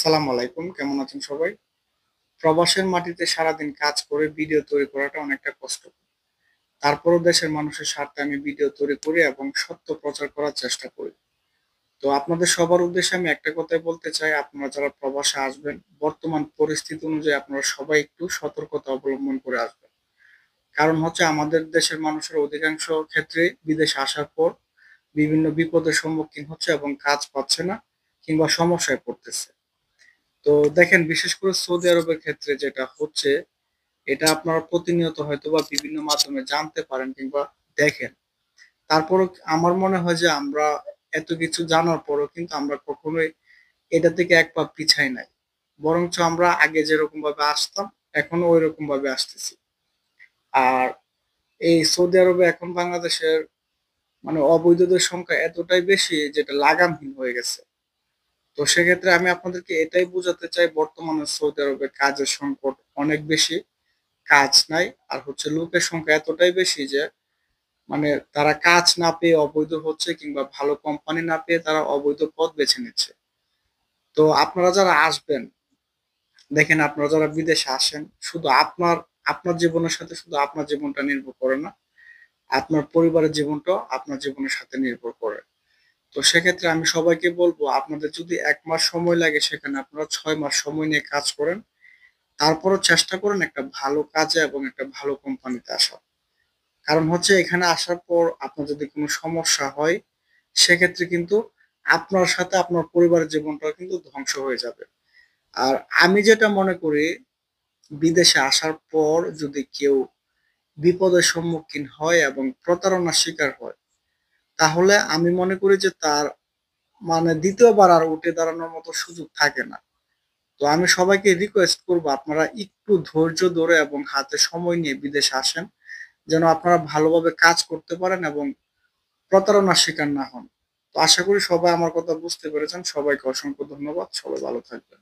আসসালামু আলাইকুম। কেমন আছেন সবাই? প্রবাসের মাটিতে সারাদিন কাজ করে ভিডিও তৈরি করাটা অনেকটা কষ্টকর। তারপরও দেশের মানুষের স্বার্থে আমি ভিডিও তৈরি করি এবং সত্য প্রচার করার চেষ্টা করি। তো আপনাদের সবার উদ্দেশ্যে আমি একটা কথাই বলতে চাই, আপনারা যারা প্রবাসে আসবেন, বর্তমান পরিস্থিতি অনুযায়ী আপনারা সবাই একটু সতর্কতা অবলম্বন করে আসবেন। কারণ হচ্ছে আমাদের দেশের মানুষের অধিকাংশ ক্ষেত্রে বিদেশে আসার পর বিভিন্ন বিপদের সম্মুখীন হচ্ছে এবং কাজ পাচ্ছে না কিংবা সমস্যায় পড়তেছে। তো দেখেন, বিশেষ করে সৌদি আরবের ক্ষেত্রে যেটা হচ্ছে, এটা আপনারা প্রতিনিয়ত হয়তোবা বিভিন্ন মাধ্যমে জানতে পারেন কিংবা দেখেন। তারপরও আমার মনে হয় যে আমরা এত কিছু জানার পরেও কিন্তু আমরা কখনোই এটা থেকে এক পা পিছাই নাই। বরঞ্চ আমরা আগে যেরকমভাবে আসতাম, এখনো ঐরকমভাবে আসতেছি। আর এই সৌদি আরবে এখন বাংলাদেশের মানে অবৈধদের সংখ্যা এতটাই বেশি যেটা লাগামহীন হয়ে গেছে। তো সেক্ষেত্রে আমি আপনাদেরকে এটাই বোঝাতে চাই, বর্তমানে সৌদি আরবে কাজের সংকট অনেক বেশি। কাজ নাই। আর হচ্ছে লোকের সংখ্যা এতটাই বেশি যে মানে তারা কাজ না পেয়ে অবৈধ হচ্ছে কিংবা ভালো কোম্পানি না পেয়ে তারা অবৈধ পথ বেছে নিচ্ছে। তো আপনারা যারা আসবেন, দেখেন, আপনারা যারা বিদেশে আসেন, শুধু আপনার জীবনের সাথে শুধু আপনার জীবনটা নির্ভর করে না। আপনার পরিবারের জীবনটাও আপনার জীবনের সাথে নির্ভর করে। তো সেক্ষেত্রে আমি সবাইকে বলব, আপনাদের যদি ১ মাস সময় লাগে সেখানে আপনারা ৬ মাস সময় নিয়ে কাজ করেন। তারপরও চেষ্টা করেন একটা ভালো কাজে এবং একটা ভালো কোম্পানিতে আসার। কারণ হচ্ছে এখানে আসার পর আপনার যদি কোনো সমস্যা হয়, সেক্ষেত্রে কিন্তু আপনার সাথে আপনার পরিবারের জীবনটাও কিন্তু ধ্বংস হয়ে যাবে। আর আমি যেটা মনে করি, বিদেশে আসার পর যদি কেউ বিপদের সম্মুখীন হয় এবং প্রতারণার শিকার হয়, তাহলে আমি মনে করি যে তার মানে ২য় বার আর উঠে দাঁড়ানোর মতো সুযোগ থাকে না। তো আমি সবাইকে রিকোয়েস্ট করব, আপনারা একটু ধৈর্য ধরে এবং হাতে সময় নিয়ে বিদেশে আসেন। যেন আপনারা ভালোভাবে কাজ করতে পারেন এবং প্রতারণার শিকার না হন। তো আশা করি সবাই আমার কথা বুঝতে পেরেছেন। সবাইকে অসংখ্য ধন্যবাদ। সবাই ভালো থাকবেন।